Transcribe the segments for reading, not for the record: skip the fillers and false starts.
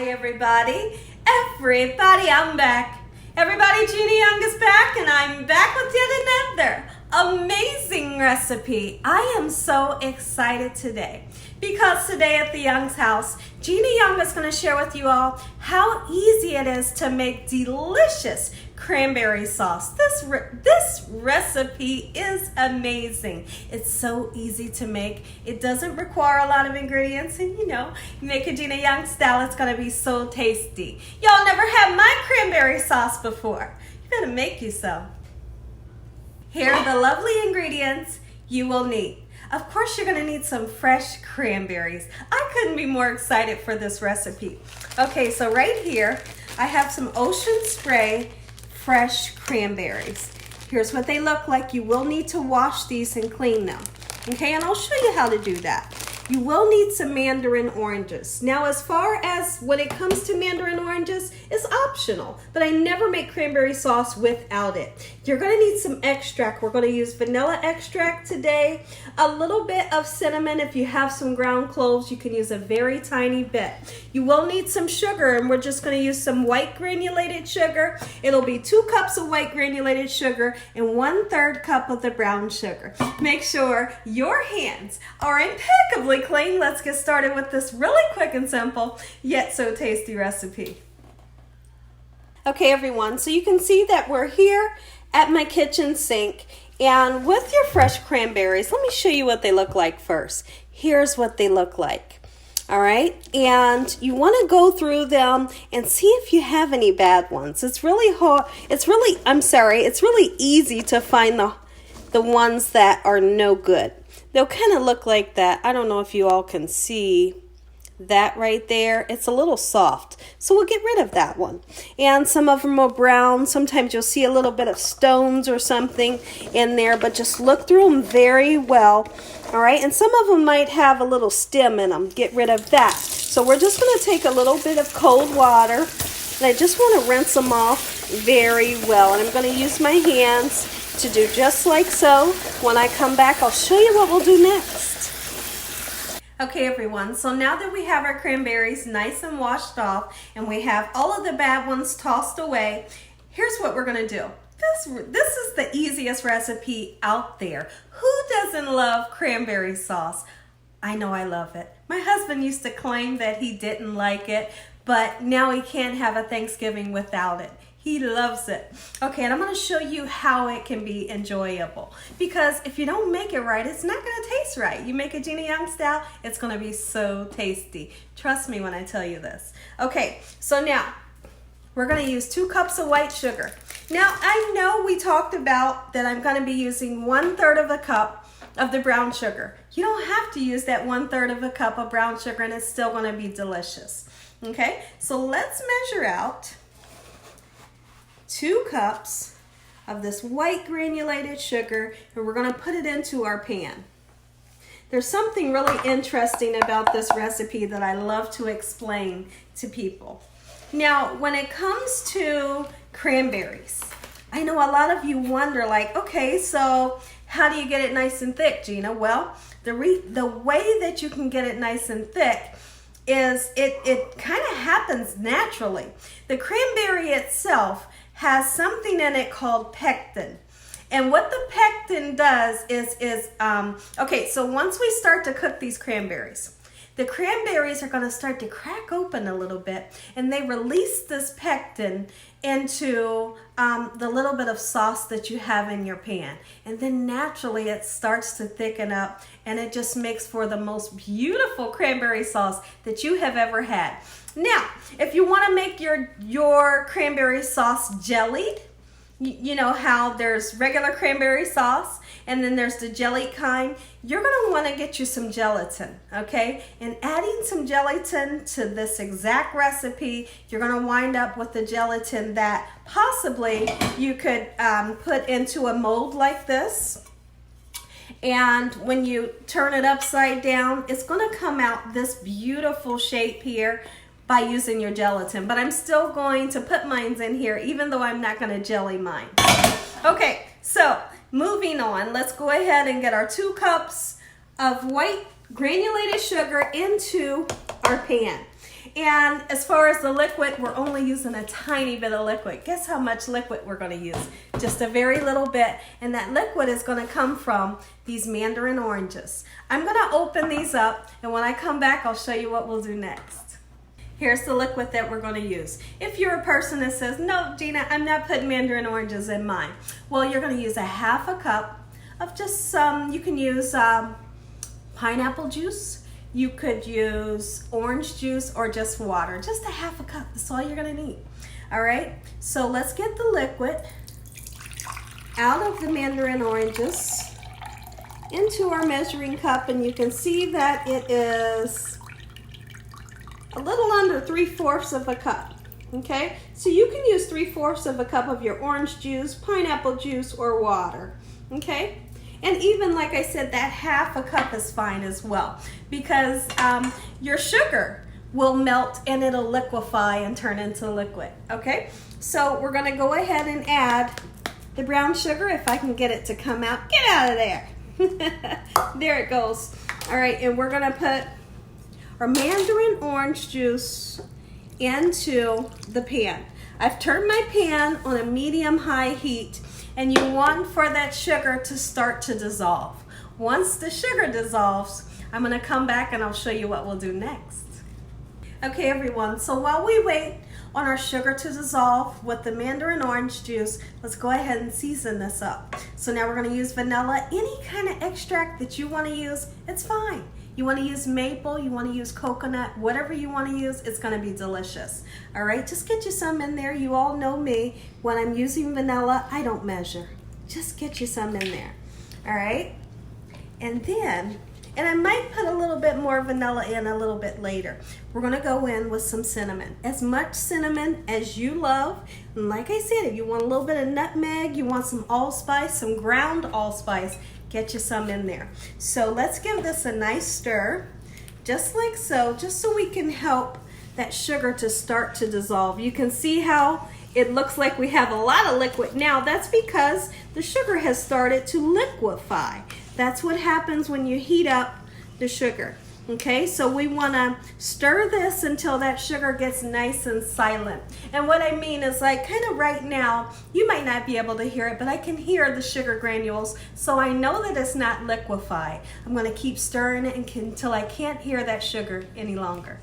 everybody. I'm back. Everybody, Gina Young is back, and I'm back with yet another amazing recipe. I am so excited today because today at the Young's house, Gina Young is going to share with you all how easy it is to make delicious cranberry sauce. This recipe is amazing. It's so easy to make. It doesn't require a lot of ingredients, and you make a Gina Young style, it's gonna be so tasty. Y'all never had my cranberry sauce before. You better make you some. Here are the lovely ingredients you will need. Of course, you're gonna need some fresh cranberries. I couldn't be more excited for this recipe. Okay, so right here, I have some Ocean Spray fresh cranberries. Here's what they look like. You will need to wash these and clean them. Okay, and I'll show you how to do that. You will need some mandarin oranges. Now, as far as when it comes to mandarin oranges, it's optional, but I never make cranberry sauce without it. You're gonna need some extract. We're gonna use vanilla extract today, a little bit of cinnamon. If you have some ground cloves, you can use a very tiny bit. You will need some sugar, and we're just gonna use some white granulated sugar. It'll be 2 cups of white granulated sugar and 1/3 cup of the brown sugar. Make sure your hands are impeccably clean. Let's get started with this really quick and simple, yet so tasty recipe. Okay, everyone, so you can see that we're here at my kitchen sink, and with your fresh cranberries, let me show you what they look like first. Here's what they look like. All right, and you want to go through them and see if you have any bad ones. It's really hard. It's really easy to find the ones that are no good. They'll kind of look like that. I don't know if you all can see that right there. It's a little soft, so we'll get rid of that one. And some of them are brown. Sometimes you'll see a little bit of stones or something in there, but just look through them very well. All right, and some of them might have a little stem in them. Get rid of that. So we're just going to take a little bit of cold water, and I just want to rinse them off very well. And I'm going to use my hands to do just like so. When I come back, I'll show you what we'll do next. Okay, everyone, so now that we have our cranberries nice and washed off and we have all of the bad ones tossed away, here's what we're gonna do. This is the easiest recipe out there. Who doesn't love cranberry sauce? I know I love it. My husband used to claim that he didn't like it, but now he can't have a Thanksgiving without it. He loves it. Okay, and I'm gonna show you how it can be enjoyable, because if you don't make it right, it's not gonna taste right. You make a Gina Young style, it's gonna be so tasty. Trust me when I tell you this. Okay, so now we're gonna use 2 cups of white sugar. Now, I know we talked about that I'm gonna be using 1/3 of a cup of the brown sugar. You don't have to use that 1/3 of a cup of brown sugar, and it's still gonna be delicious. Okay, so let's measure out 2 cups of this white granulated sugar, and we're going to put it into our pan. There's something really interesting about this recipe that I love to explain to people. Now, when it comes to cranberries, I know a lot of you wonder, like, okay, so how do you get it nice and thick, Gina? Well, the way that you can get it nice and thick is it kind of happens naturally. The cranberry itself has something in it called pectin. And what the pectin does is okay, so once we start to cook these cranberries, the cranberries are gonna start to crack open a little bit, and they release this pectin into the little bit of sauce that you have in your pan. And then naturally it starts to thicken up, and it just makes for the most beautiful cranberry sauce that you have ever had. Now, if you want to make your cranberry sauce jellied, you know how there's regular cranberry sauce and then there's the jelly kind. You're going to want to get you some gelatin, okay? And adding some gelatin to this exact recipe, you're going to wind up with the gelatin that possibly you could put into a mold like this. And when you turn it upside down, it's going to come out this beautiful shape here by using your gelatin. But I'm still going to put mine in here, even though I'm not going to jelly mine. Okay, so moving on, let's go ahead and get our 2 cups of white granulated sugar into our pan. And as far as the liquid, we're only using a tiny bit of liquid. Guess how much liquid we're going to use? Just a very little bit. And that liquid is going to come from these mandarin oranges. I'm going to open these up, and when I come back, I'll show you what we'll do next. Here's the liquid that we're going to use. If you're a person that says, no, Gina, I'm not putting mandarin oranges in mine. Well, you're going to use a half a cup of just some, you can use pineapple juice. You could use orange juice or just water. Just a half a cup, that's all you're gonna need. All right, so let's get the liquid out of the mandarin oranges into our measuring cup, and you can see that it is a little under 3/4 of a cup, okay? So you can use 3/4 of a cup of your orange juice, pineapple juice, or water, okay? And even, like I said, that half a cup is fine as well, because your sugar will melt and it'll liquefy and turn into liquid, okay? So we're gonna go ahead and add the brown sugar, if I can get it to come out. Get out of there. There it goes. All right, and we're gonna put our mandarin orange juice into the pan. I've turned my pan on a medium-high heat, and you want for that sugar to start to dissolve. Once the sugar dissolves, I'm gonna come back and I'll show you what we'll do next. Okay, everyone, so while we wait on our sugar to dissolve with the mandarin orange juice, let's go ahead and season this up. So now we're gonna use vanilla. Any kind of extract that you wanna use, it's fine. You want to use maple, you want to use coconut, whatever you want to use, it's going to be delicious. All right, just get you some in there. You all know me. When I'm using vanilla, I don't measure. Just get you some in there. All right, and then, and I might put a little bit more vanilla in a little bit later. We're going to go in with some cinnamon. As much cinnamon as you love. And like I said, if you want a little bit of nutmeg, you want some allspice, some ground allspice, get you some in there. So let's give this a nice stir, just like so, just so we can help that sugar to start to dissolve. You can see how it looks like we have a lot of liquid now. That's because the sugar has started to liquefy. That's what happens when you heat up the sugar. Okay, so we want to stir this until that sugar gets nice and silent. And what I mean is, like, kind of right now, you might not be able to hear it, but I can hear the sugar granules, so I know that it's not liquefied. I'm going to keep stirring it until I can't hear that sugar any longer.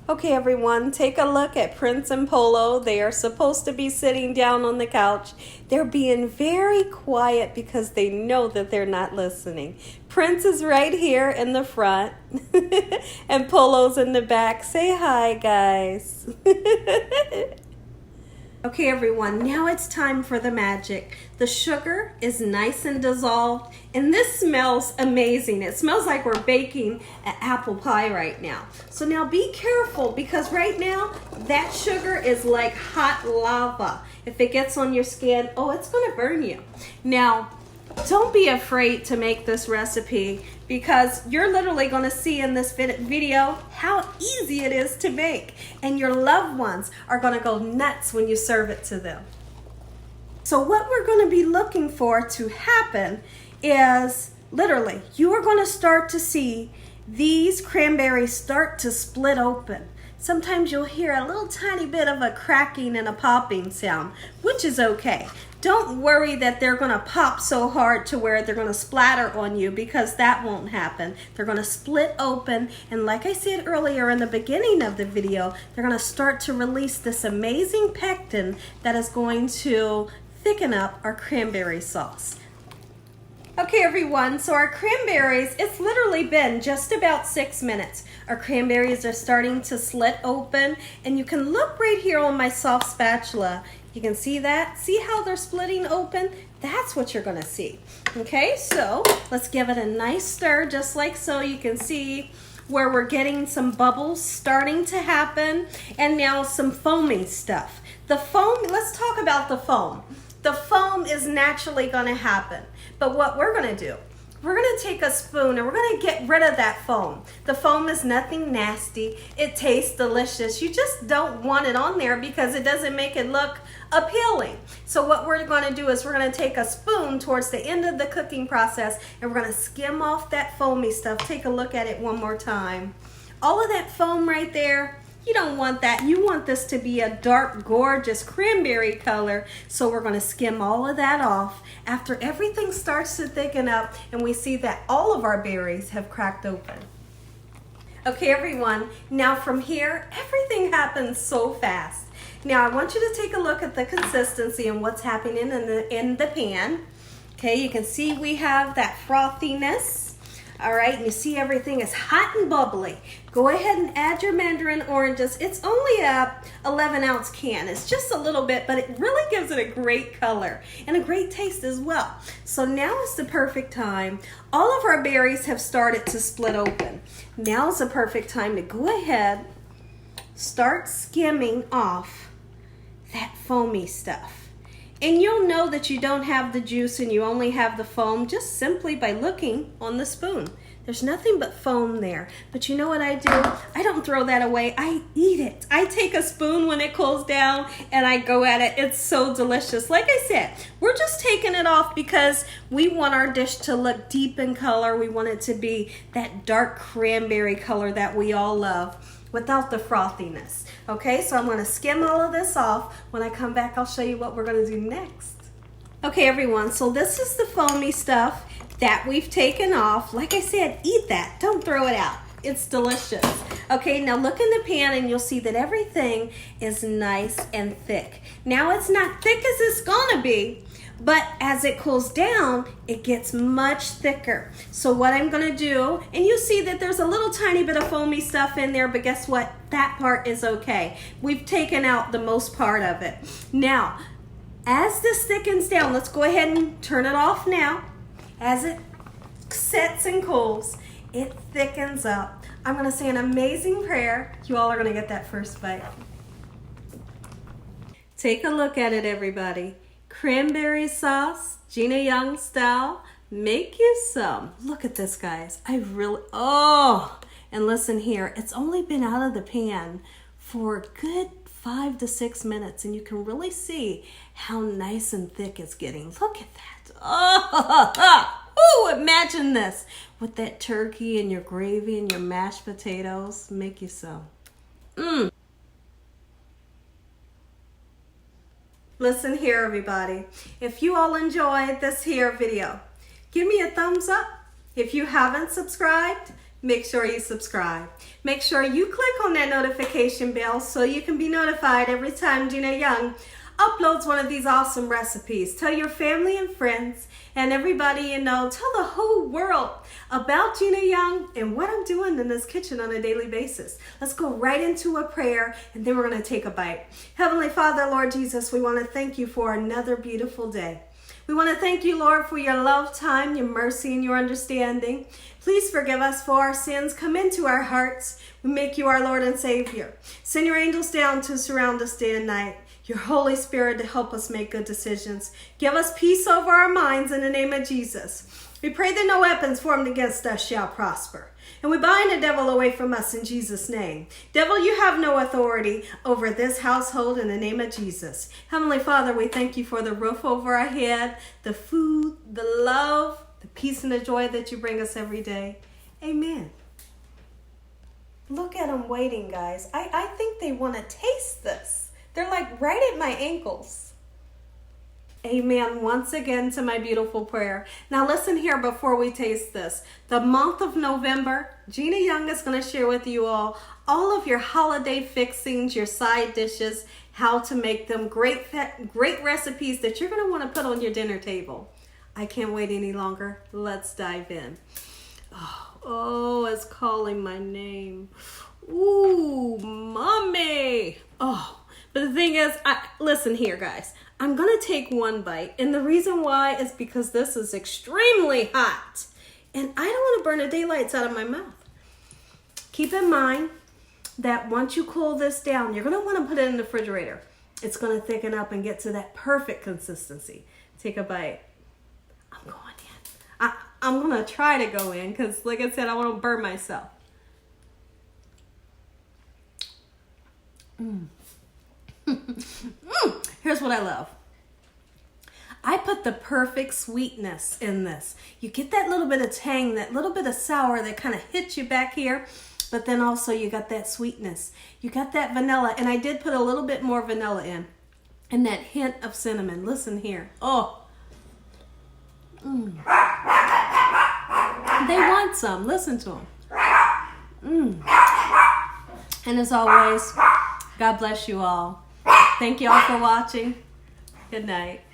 Okay, everyone, take a look at Prince and Polo. They are supposed to be sitting down on the couch. They're being very quiet because they know that they're not listening. Prince is right here in the front, and Polo's in the back. Say hi, guys. Okay, everyone, now it's time for the magic. The sugar is nice and dissolved, and this smells amazing. It smells like we're baking an apple pie right now. So now be careful, because right now that sugar is like hot lava. If it gets on your skin, oh, it's gonna burn you. Now, don't be afraid to make this recipe, because you're literally going to see in this video how easy it is to make, and your loved ones are going to go nuts when you serve it to them. So what we're going to be looking for to happen is, literally, you are going to start to see these cranberries start to split open. Sometimes you'll hear a little tiny bit of a cracking and a popping sound, which is okay. Don't worry that they're going to pop so hard to where they're going to splatter on you, because that won't happen. They're going to split open, and like I said earlier in the beginning of the video, they're going to start to release this amazing pectin that is going to thicken up our cranberry sauce. Okay, everyone, so our cranberries, it's literally been just about 6 minutes. Our cranberries are starting to slit open, and you can look right here on my soft spatula. You can see that? See how they're splitting open? That's what you're gonna see. Okay, so let's give it a nice stir, just like so. You can see where we're getting some bubbles starting to happen, and now some foaming stuff. The foam, let's talk about the foam. The foam is naturally gonna happen, but what we're gonna do, we're gonna take a spoon and we're gonna get rid of that foam. The foam is nothing nasty. It tastes delicious. You just don't want it on there because it doesn't make it look appealing. So what we're gonna do is we're gonna take a spoon towards the end of the cooking process, and we're gonna skim off that foamy stuff. Take a look at it one more time. All of that foam right there, You don't want that. You want this to be a dark, gorgeous cranberry color. So we're going to skim all of that off after everything starts to thicken up and we see that all of our berries have cracked open. Okay, everyone, now from here, everything happens so fast. Now I want you to take a look at the consistency and what's happening in the pan. Okay, you can see we have that frothiness. All right, and you see everything is hot and bubbly. Go ahead and add your mandarin oranges. It's only a 11-ounce can. It's just a little bit, but it really gives it a great color and a great taste as well. So now is the perfect time. All of our berries have started to split open. Now is the perfect time to go ahead, start skimming off that foamy stuff. And you'll know that you don't have the juice and you only have the foam just simply by looking on the spoon. There's nothing but foam there. But you know what I do? I don't throw that away. I eat it. I take a spoon when it cools down and I go at it. It's so delicious. Like I said, we're just taking it off because we want our dish to look deep in color. We want it to be that dark cranberry color that we all love, without the frothiness. Okay, so I'm gonna skim all of this off. When I come back, I'll show you what we're gonna do next. Okay, everyone, so this is the foamy stuff that we've taken off. Like I said, eat that, don't throw it out. It's delicious. Okay, now look in the pan and you'll see that everything is nice and thick. Now it's not thick as it's gonna be, but as it cools down, it gets much thicker. So what I'm gonna do, and you see that there's a little tiny bit of foamy stuff in there, but guess what? That part is okay. We've taken out the most part of it. Now, as this thickens down, let's go ahead and turn it off now. As it sets and cools, it thickens up. I'm gonna say an amazing prayer. You all are gonna get that first bite. Take a look at it, everybody. Cranberry sauce, Gina Young style. Make you some. Look at this, guys. And listen here, it's only been out of the pan for a good 5 to 6 minutes, and you can really see how nice and thick it's getting. Look at that. Imagine this with that turkey and your gravy and your mashed potatoes. Make you some. Listen here, everybody. If you all enjoyed this here video, give me a thumbs up. If you haven't subscribed, make sure you subscribe. Make sure you click on that notification bell so you can be notified every time Gina Young uploads one of these awesome recipes. Tell your family and friends and everybody you know, tell the whole world about Gina Young and what I'm doing in this kitchen on a daily basis. Let's go right into a prayer and then we're going to take a bite. Heavenly Father, Lord Jesus, we want to thank you for another beautiful day. We want to thank you, Lord, for your love, time, your mercy, and your understanding. Please forgive us for our sins. Come into our hearts. We make you our Lord and Savior. Send your angels down to surround us day and night. Your Holy Spirit to help us make good decisions. Give us peace over our minds in the name of Jesus. We pray that no weapons formed against us shall prosper. And we bind the devil away from us in Jesus' name. Devil, you have no authority over this household in the name of Jesus. Heavenly Father, we thank you for the roof over our head, the food, the love, the peace and the joy that you bring us every day. Amen. Look at them waiting, guys. I think they want to taste this. They're like right at my ankles. Amen. Once again to my beautiful prayer. Now listen here before we taste this. The month of November, Gina Young is going to share with you all of your holiday fixings, your side dishes, how to make them great recipes that you're going to want to put on your dinner table. I can't wait any longer. Let's dive in. Oh, it's calling my name. Ooh, mommy. Oh. But the thing is, listen here, guys. I'm going to take one bite. And the reason why is because this is extremely hot. And I don't want to burn the daylights out of my mouth. Keep in mind that once you cool this down, you're going to want to put it in the refrigerator. It's going to thicken up and get to that perfect consistency. Take a bite. I'm going in. I'm going to try to go in because, like I said, I want to burn myself. Here's what I love. I put the perfect sweetness in this. You get that little bit of tang, that little bit of sour that kind of hits you back here. but then also you got that sweetness. You got that vanilla, and I did put a little bit more vanilla in, and that hint of cinnamon. Listen here. Oh. They want some. Listen to them. And as always, God bless you all. Thank you all for watching. Good night.